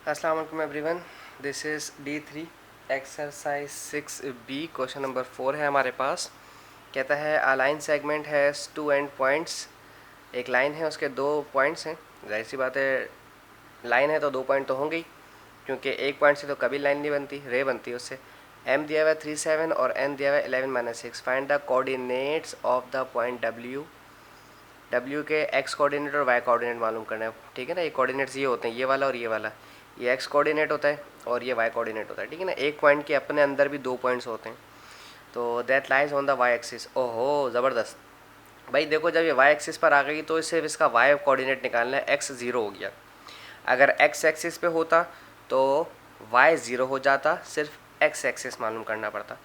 अस्सलाम वालेकुम everyone, this is D3 exercise 6B। Question number 4 है हमारे पास। कहता है a line segment has two end points. एक लाइन है, उसके दो पॉइंट्स हैं। जाहिर सी बात है, लाइन है तो दो पॉइंट तो होंगे ही, क्योंकि एक पॉइंट से तो कभी लाइन नहीं बनती, रे बनती है उससे। m दिया हुआ है 3 7 और n दिया हुआ है 11 - 6। Find the coordinates of the point w के x कोऑर्डिनेट और y कोऑर्डिनेट मालूम करना है। ठीक है ना, ये कोऑर्डिनेट्स ये होते हैं, ये वाला और ये वाला। ये x कोऑर्डिनेट होता है और ये y कोऑर्डिनेट होता है। ठीक है ना, एक पॉइंट के अपने अंदर भी दो पॉइंट्स होते हैं। तो that lies on the y axis. ओहो ज़बरदस्त भाई, देखो जब ये y एक्सिस पर आ गई तो सिर्फ इसका y कोऑर्डिनेट निकालना है। x 0 हो गया। अगर x एक्सिस पे होता तो y 0 हो जाता, सिर्फ x एक्सिस मालूम करना पड़ता।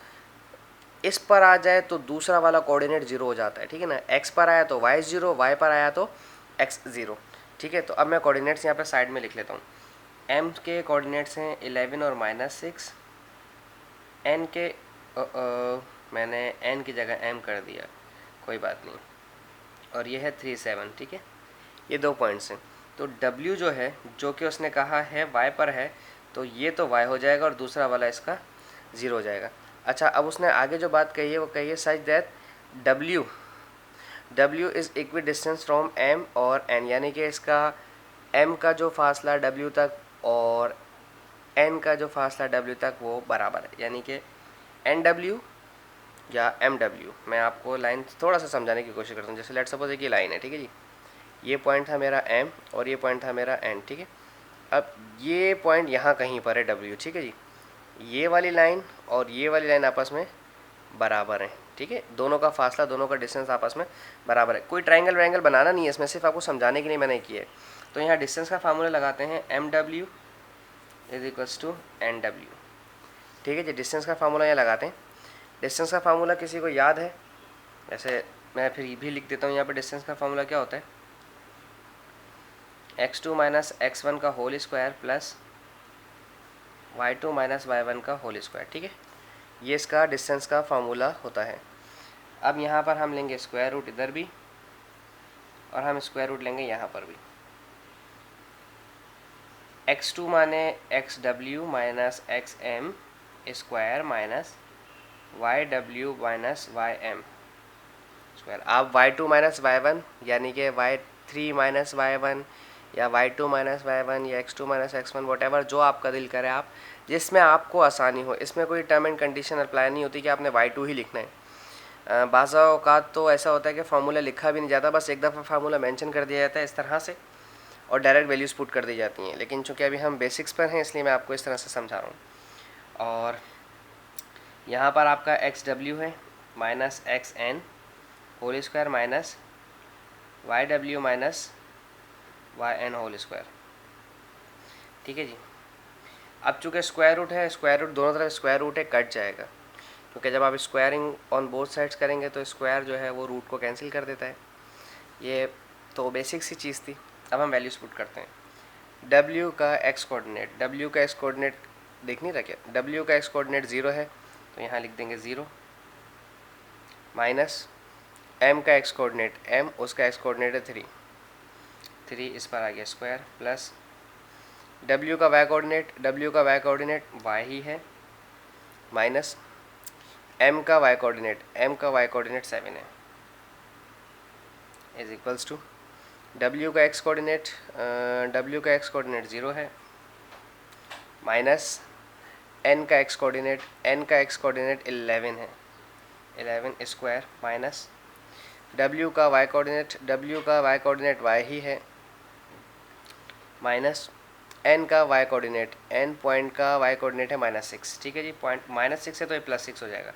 इस पर आ जाए तो दूसरा वाला कोऑर्डिनेट 0 हो जाता है। ठीक है ना, x पर आया तो y 0, y पर आया तो x 0। ठीक है, तो अब मैं कोऑर्डिनेट्स यहाँ पे साइड में लिख लेता हूँ। m के कोऑर्डिनेट्स हैं 11 और -6। n के मैंने n की जगह m कर दिया, कोई बात नहीं। और ये है 3 7। ठीक है, ये दो पॉइंट्स हैं। तो w जो है, जो कि उसने कहा है y पर है, तो ये तो y हो जाएगा और दूसरा वाला इसका 0 हो जाएगा। अच्छा, अब उसने आगे जो बात कही है वो कही है such that w is equi distance from m और n, यानी कि इसका m का जो फासला w तक और n का जो फासला w तक वो बराबर है, यानी कि nw या mw। मैं आपको लाइन थोड़ा सा समझाने की कोशिश करता हूँ। जैसे लेट सपोज एक ये लाइन है, ठीक है जी, ये पॉइंट था मेरा m और ये पॉइंट था मेरा n। ठीक है, अब ये पॉइंट यहाँ कहीं पर है w। ठीक है जी, ये वाली लाइन और ये वाली लाइन आपस में बराबर है। ठीक है, दोनों का फासला, दोनों का डिस्टेंस आपस में बराबर है। कोई ट्रायंगल व्रायंगल बनाना नहीं है इसमें, सिर्फ आपको समझाने के लिए मैंने किया है। तो यहाँ डिस्टेंस का फार्मूला लगाते हैं, mw is equals to nw। ठीक है जी, डिस्टेंस का फार्मूला यहाँ लगाते हैं। डिस्टेंस का फार्मूला किसी को याद है? जैसे मैं फिर भी लिख देता हूँ यहाँ पर। डिस्टेंस का फार्मूला क्या होता है? x2 - x1 का whole square plus y2 - y1 का होल स्क्वायर। ठीक है, ये इसका डिस्टेंस का फार्मूला होता है। अब यहाँ पर हम लेंगे स्क्वायर रूट इधर भी, और हम स्क्वायर रूट लेंगे यहाँ पर भी। x2 माने xw minus xm square minus yw minus ym square. आप y2 - y1 यानी कि y3 - y1 या y2 - y1 या x2 - x1, वॉटेवर जो आपका दिल करे, आप जिसमें आपको आसानी हो। इसमें कोई टर्म एंड कंडीशन अप्लाई नहीं होती कि आपने y2 ही लिखना है। बाज़ औक़ात तो ऐसा होता है कि फार्मूला लिखा भी नहीं जाता, बस एक दफ़ा फार्मूला मेंशन कर दिया जाता है इस तरह से और डायरेक्ट वैल्यूज़ पुट कर दी जाती हैं। लेकिन चूंकि अभी हम बेसिक्स पर हैं, इसलिए मैं आपको इस तरह से समझा रहा हूँ। और यहाँ पर आपका xw है minus xn whole square minus yw minus yn whole square. ठीक है जी, अब चूँकि स्क्वायर रूट है, स्क्वायर रूट दोनों तरफ स्क्वायर रूट है, कट जाएगा, क्योंकि जब आप स्क्वायरिंग ऑन बोथ साइड्स करेंगे तो स्क्वायर जो है वो रूट को कैंसिल कर देता है। ये तो बेसिक सी चीज़ थी। अब हम वैल्यूज पुट करते हैं। w का x कोऑर्डिनेट, w का x कोऑर्डिनेट देख नहीं रखे, w का x कोऑर्डिनेट 0 है तो यहाँ लिख देंगे 0, माइनस m का x कोऑर्डिनेट m, उसका x कोऑर्डिनेट है 3, इस पर आ गया स्क्वायर, प्लस w का y कोऑर्डिनेट, w का y कोऑर्डिनेट y ही है, माइनस m का y कोऑर्डिनेट, m का y कोऑर्डिनेट 7 है, इज इक्वल्स टू w का x कोऑर्डिनेट, w का x कोऑर्डिनेट 0 है, माइनस n का x कोऑर्डिनेट, n का x कोऑर्डिनेट 11 है, 11 स्क्वायर, माइनस w का y कोऑर्डिनेट, w का y कोऑर्डिनेट y ही है, माइनस n का y कोऑर्डिनेट, n पॉइंट का y कोऑर्डिनेट है -6। ठीक है जी, पॉइंट -6 है तो ये +6 हो जाएगा,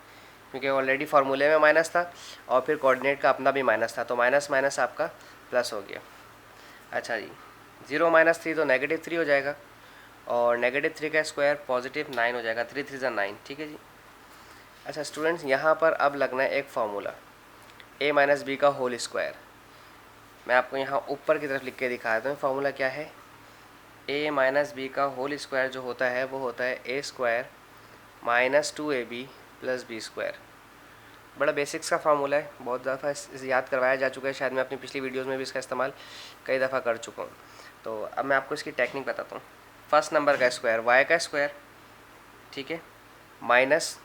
क्योंकि ऑलरेडी फार्मूले में माइनस था और फिर कोऑर्डिनेट का अपना भी माइनस था, तो माइनस माइनस आपका प्लस हो गया। अच्छा जी, 0 - 3 तो -3 हो जाएगा, और -3 का स्क्वायर +9 हो जाएगा, 3 3 ज़ा 9। ठीक है जी। अच्छा स्टूडेंट्स, यहाँ पर अब लगना है एक फार्मूला, a - b का होल स्क्वायर। मैं आपको यहाँ ऊपर की तरफ लिख के दिखा देता हूँ। फार्मूला क्या है? a - b का होल स्क्वायर जो होता है वो होता है a square minus 2ab plus b square. बड़ा बेसिक्स का फार्मूला है, बहुत दफ़ा इसे याद करवाया जा चुका है, शायद मैं अपनी पिछली वीडियोज़ में भी इसका इस्तेमाल कई दफ़ा कर चुका हूँ। तो अब मैं आपको इसकी टेक्निक बताता हूँ। फर्स्ट नंबर का स्क्वायर y का स्क्वायर, ठीक है, माइनस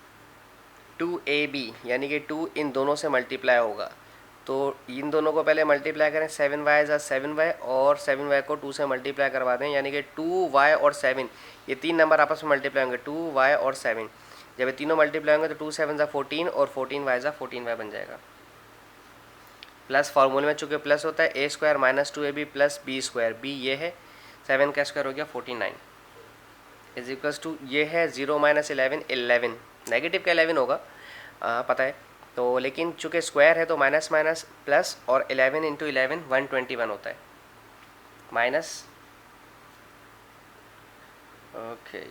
2ab यानी कि 2 इन दोनों से मल्टीप्लाई होगा। तो इन दोनों को पहले मल्टीप्लाई करें, 7y ज़ा 7y और 7y को 2 से मल्टीप्लाई करवा दें, यानी कि 2y और 7 ये तीन नंबर आपस में मल्टीप्लाई होंगे, 2y और 7। जब ये तीनों मल्टीप्लाई होंगे तो 2 7 ज़ा 14 और 14y ज़ा 14y बन जाएगा। प्लस फार्मूले में चूँकि प्लस होता है A square minus 2ab plus B square, B ये है, 7 का स्क्वायर हो गया 49 इज इक्वल्स टू ये है 0 माइनस 11 11, नेगेटिव का 11 होगा पता है तो, लेकिन चूँकि स्क्वायर है तो माइनस माइनस प्लस और 11 इंटू 11 121 होता है माइनस। ओके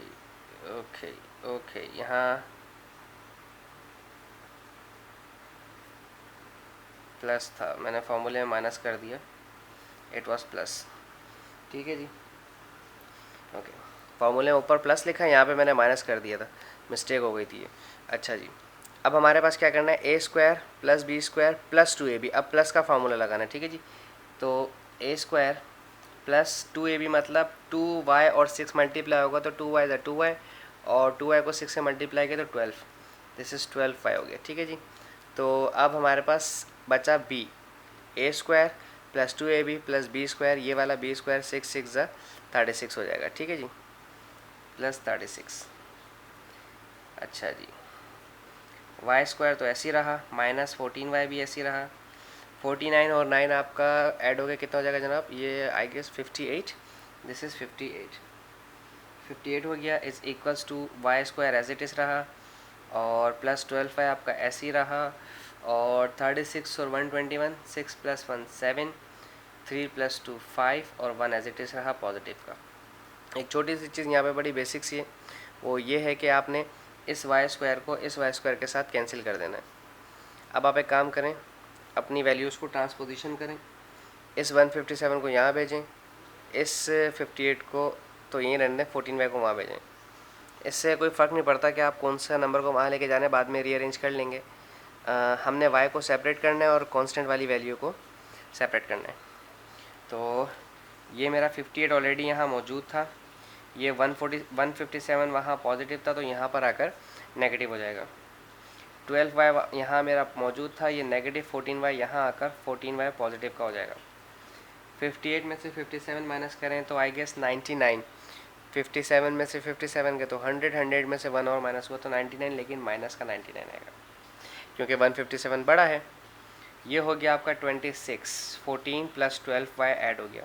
ओके ओके, यहाँ प्लस था, मैंने फॉर्मूले में माइनस कर दिया, इट वाज प्लस, ठीक है जी। ओके, फॉर्मूले में ऊपर प्लस लिखा है, यहाँ पे मैंने माइनस कर दिया था, मिस्टेक हो गई थी ये। अच्छा जी, अब हमारे पास क्या करना है, A square plus B square plus 2ab, अब प्लस का फार्मूला लगाना है, ठीक है जी। तो ए स्क्वायर प्लस 2ab मतलब 2y और 6 मल्टीप्लाई होगा तो 2y ज़ा 2y और 2y को 6 से मल्टीप्लाई किया तो 12, दिस इज़ 12y हो गया, ठीक है जी। तो अब हमारे पास बचा b, A square plus 2ab plus B square, ये वाला बी स्क्वायर 6 6 ज़ा 36 हो जाएगा, ठीक है जी, प्लस 36। अच्छा जी, वाई स्क्वायर तो ऐसे ही रहा, माइनस 14y भी ऐसे ही रहा, 49 और 9 आपका ऐड हो गया, कितना हो जाएगा जनाब, ये आई गेस 58, दिस इज़ 58 हो गया, is equals to Y square as it is रहा और प्लस 12 है आपका ऐसे ही रहा और 36 और 121, 6 प्लस 1 7, 3 प्लस 2 5 और 1 एज इट इज़ रहा पॉजिटिव का। एक छोटी सी चीज़ यहाँ पे बड़ी बेसिक सी है, वो ये है कि आपने इस वाई स्क्वायर को इस वाई स्क्वायर के साथ कैंसिल कर देना है। अब आप एक काम करें, अपनी वैल्यूज़ को ट्रांसपोजिशन करें, इस 157 को यहाँ भेजें, इस 58 को तो यहीं रहने दें, 14y को वहाँ भेजें। इससे कोई फ़र्क नहीं पड़ता कि आप कौन सा नंबर को वहाँ लेके जाने, बाद में रीअरेंज कर लेंगे। हमने y को सेपरेट करना है और कांस्टेंट वाली वैल्यू को सेपरेट करना है। तो ये मेरा 58 ऑलरेडी यहाँ मौजूद था, ये 157 वहाँ पॉजिटिव था तो यहाँ पर आकर नेगेटिव हो जाएगा। 12y यहाँ मेरा मौजूद था, ये नेगेटिव 14y यहाँ आकर 14y पॉजिटिव का हो जाएगा। 58 में से 57 माइनस करें तो आई गेस 99, 57 में से 57 के तो 100, 100 में से 1 और माइनस हुआ तो 99, लेकिन माइनस का 99 आएगा क्योंकि 157 बड़ा है। ये हो गया आपका 26, 14 प्लस 12y ऐड हो गया,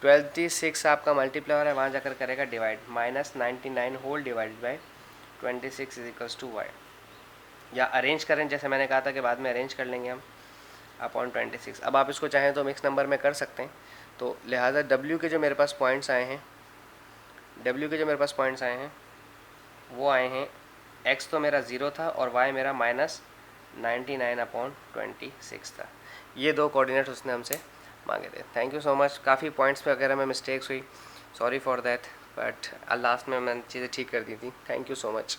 26 आपका मल्टीप्लाई हो रहा है, वहाँ जाकर करेगा divide, minus 99 whole divide by 26 is equals to y, या अरेंज करें जैसे मैंने कहा था कि बाद में अरेंज कर लेंगे हम, अपॉन 26। अब आप इसको चाहें तो मिक्स नंबर में कर सकते हैं, तो लिहाजा w के जो मेरे पास पॉइंट्स आए हैं, वो आए हैं, x तो मेरा 0 था और y मेरा माइनस 99/26 था। ये दो कोऑर्डिनेट्स उसने हमसे मांगे थे। Thank you so much. काफ़ी पॉइंट्स पे वगैरह में मिस्टेक्स हुई, sorry for that, but last में मैंने चीज़ें ठीक कर दी थी। Thank you so much.